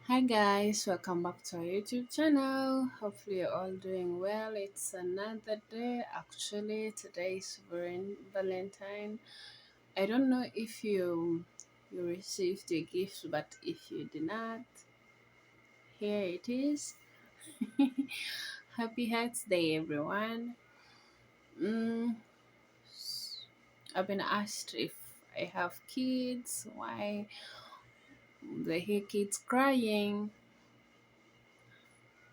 Hi guys, welcome back to our YouTube channel. Hopefully you're all doing well. It's another day. Actually, today's Valentine. I don't know if you received a gift, but if you did not, here it is. Happy Hearts Day, everyone. Mm, I've been asked if I have kids. Why they hear kids crying?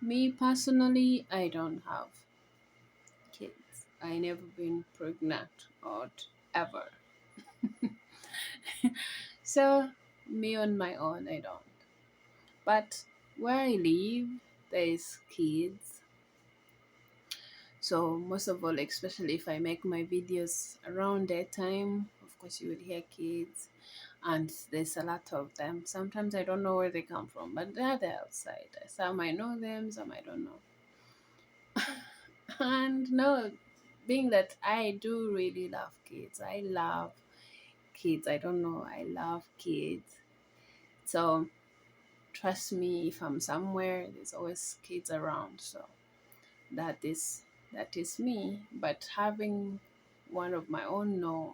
Me personally, I don't have kids. I never been pregnant or ever. So me on my own, I don't. But where I live, there is kids. So most of all, especially if I make my videos around that time, of course you will hear kids, and there's a lot of them. Sometimes I don't know where they come from, but they're there outside. Some I know them, some I don't know. And no, being that I do really love kids, I love kids. I don't know, I love kids. So trust me, if I'm somewhere, there's always kids around. So that is that is me. But having one of my own, no,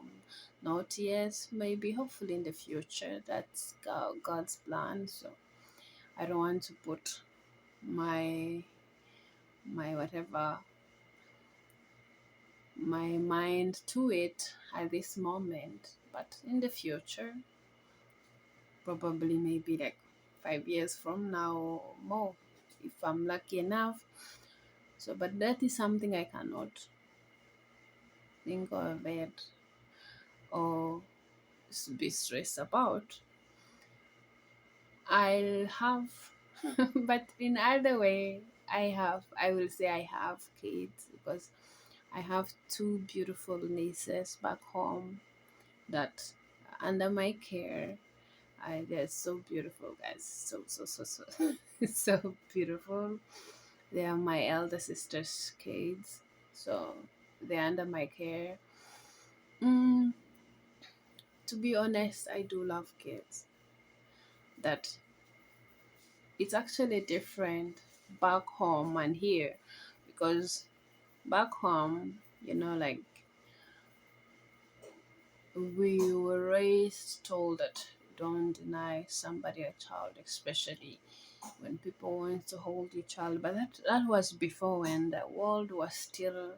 not yet. Maybe hopefully in the future. That's God's plan. So I don't want to put my whatever my mind to it at this moment, but in the future, probably maybe like 5 years from now or more, if I'm lucky enough. So, but that is something I cannot think of it or be stressed about. I'll have, but in either way, I will say I have kids because I have two beautiful nieces back home that under my care. They're so beautiful, guys. So so beautiful. They are my elder sister's kids, so they're under my care. Mm, to be honest, I do love kids. That it's actually different back home and here, because back home, like we were raised told that don't deny somebody a child, especially when people want to hold your child. But that was before, when the world was still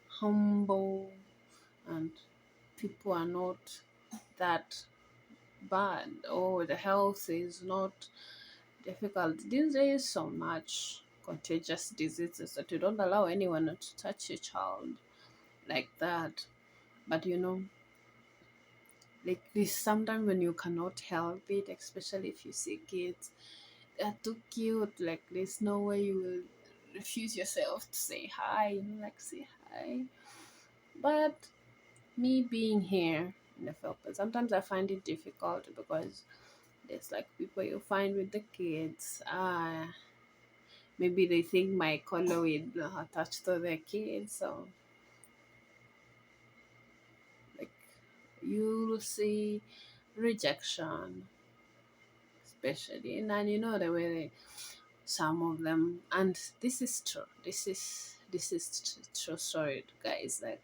humble and people are not that bad, or the health is not difficult. These days, so much contagious diseases that you don't allow anyone to touch your child like that. But like this, sometimes when you cannot help it, especially if you see kids, they're too cute. Like there's no way you will refuse yourself to say hi, like say hi. But me being here in the Philippines, sometimes I find it difficult because there's like people you find with the kids. Maybe they think my color will attach to their kids, so like you'll see rejection, especially, and the way some of them, and this is true. True story, guys. Like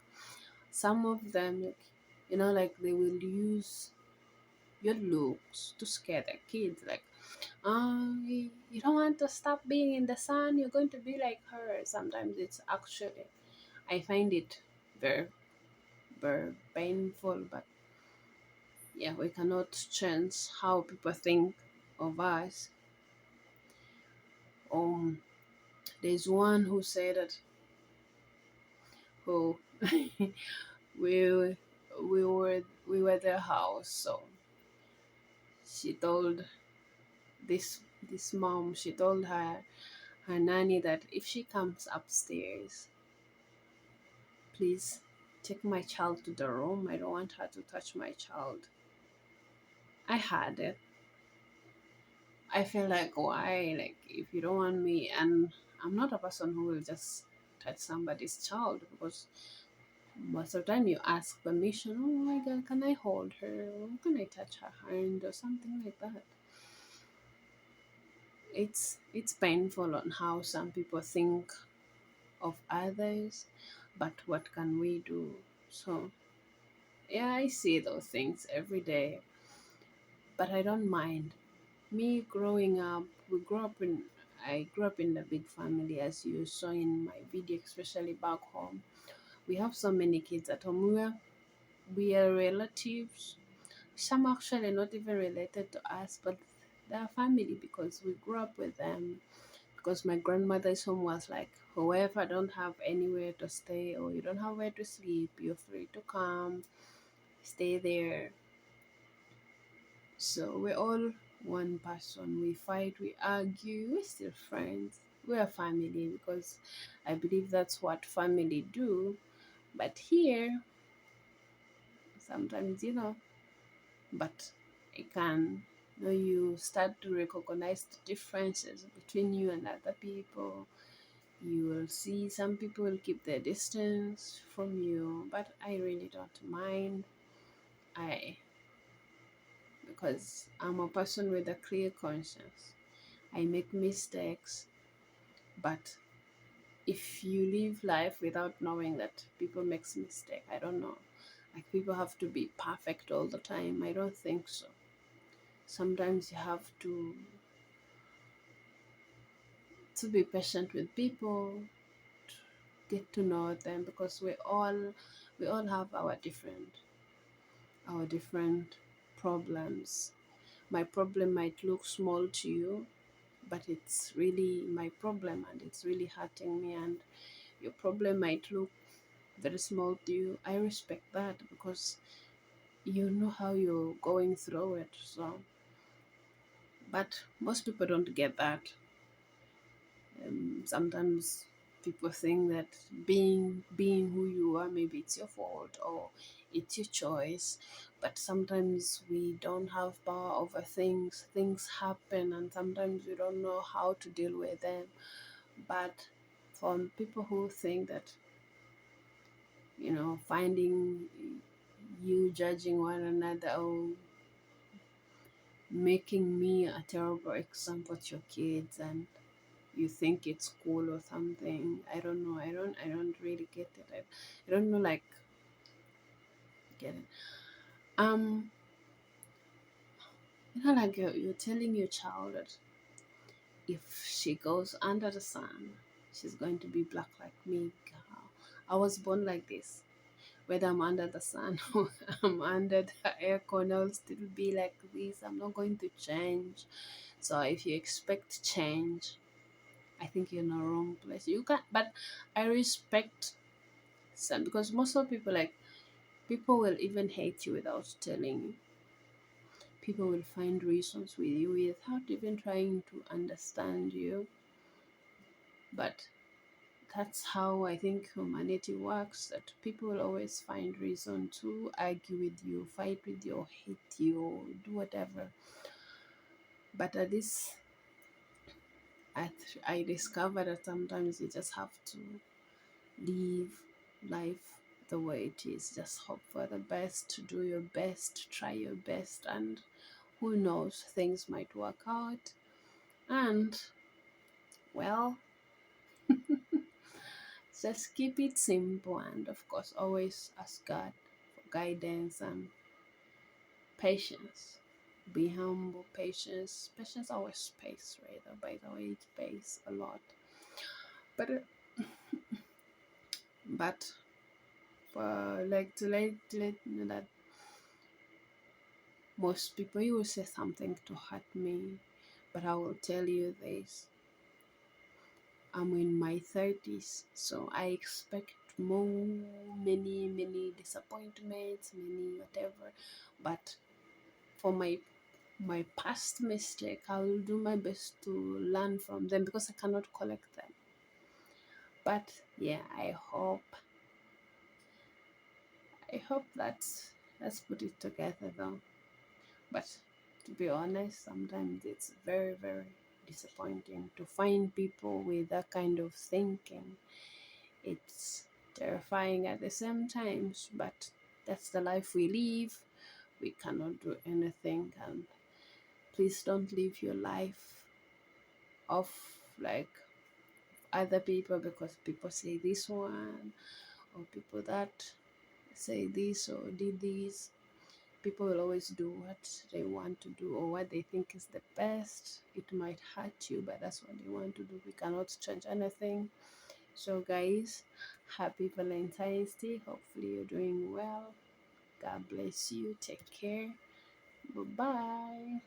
some of them, like like they will use your looks to scare the kids. Like, you don't want to stop being in the sun. You're going to be like her. Sometimes it's actually, I find it very, very painful. But yeah, we cannot change how people think of us. Um, there's one who said that, who we we were their house, so she told this mom, she told her nanny that if she comes upstairs, please take my child to the room. I don't want her to touch my child. I had it. I feel like, why? Like, if you don't want me, and I'm not a person who will just touch somebody's child, because most of the time you ask permission. Oh my god, can I hold her? Or can I touch her hand or something like that? it's painful on how some people think of others, but what can we do? So yeah, I see those things every day, but I don't mind. Me growing up, we grew up in I grew up in a big family, as you saw in my video, especially back home. We have so many kids at home. We are relatives. Some actually not even related to us, but they are family because we grew up with them. Because my grandmother's home was like, whoever don't have anywhere to stay or you don't have where to sleep, you're free to come, stay there. So we're all one person. We fight, we argue, we're still friends. We're family because I believe that's what family do. But here, sometimes, but it can, you start to recognize the differences between you and other people. You will see some people will keep their distance from you, but I really don't mind. I Because I'm a person with a clear conscience. I make mistakes, but if you live life without knowing that people makes mistake, I don't know. Like people have to be perfect all the time. I don't think so. Sometimes you have to be patient with people, get to know them because we all have our different problems. My problem might look small to you, but it's really my problem and it's really hurting me, and your problem might look very small to you. I respect that because you know how you're going through it. So, but most people don't get that. Sometimes people think that being who you are, maybe it's your fault or it's your choice, but sometimes we don't have power over things happen, and sometimes we don't know how to deal with them. But from people who think that, finding you judging one another or making me a terrible example to your kids, and you think it's cool or something. I don't know. I don't really get it. I don't know, like, get it. Um like you're telling your child that if she goes under the sun, she's going to be black like me. Girl, I was born like this. Whether I'm under the sun or I'm under the aircon, I'll still be like this. I'm not going to change. So if you expect change, I think you're in the wrong place. You can, but I respect some, because most of people, like, people will even hate you without telling you. People will find reasons with you without even trying to understand you. But that's how I think humanity works, that people will always find reason to argue with you, fight with you, or hate you, or do whatever. But at this, I discovered that sometimes you just have to live life the way it is. Just hope for the best, do your best, try your best, and who knows, things might work out. And, well, just keep it simple, and of course, always ask God for guidance and patience. Be humble, patience. Patience always pays, rather. By the way, it pays a lot. But for, like, to let you know that most people, you will say something to hurt me, but I will tell you this: I'm in my 30s, so I expect more, many disappointments, many whatever. But for my past mistake, I will do my best to learn from them because I cannot collect them. But yeah, I hope let's put it together though. But to be honest, sometimes it's very, very disappointing to find people with that kind of thinking. It's terrifying at the same times, but that's the life we live. We cannot do anything, and please don't live your life of like other people because people say this one or people that say this or did this. People will always do what they want to do or what they think is the best. It might hurt you, but that's what they want to do. We cannot change anything. So, guys, happy Valentine's Day. Hopefully, you're doing well. God bless you. Take care. Bye bye.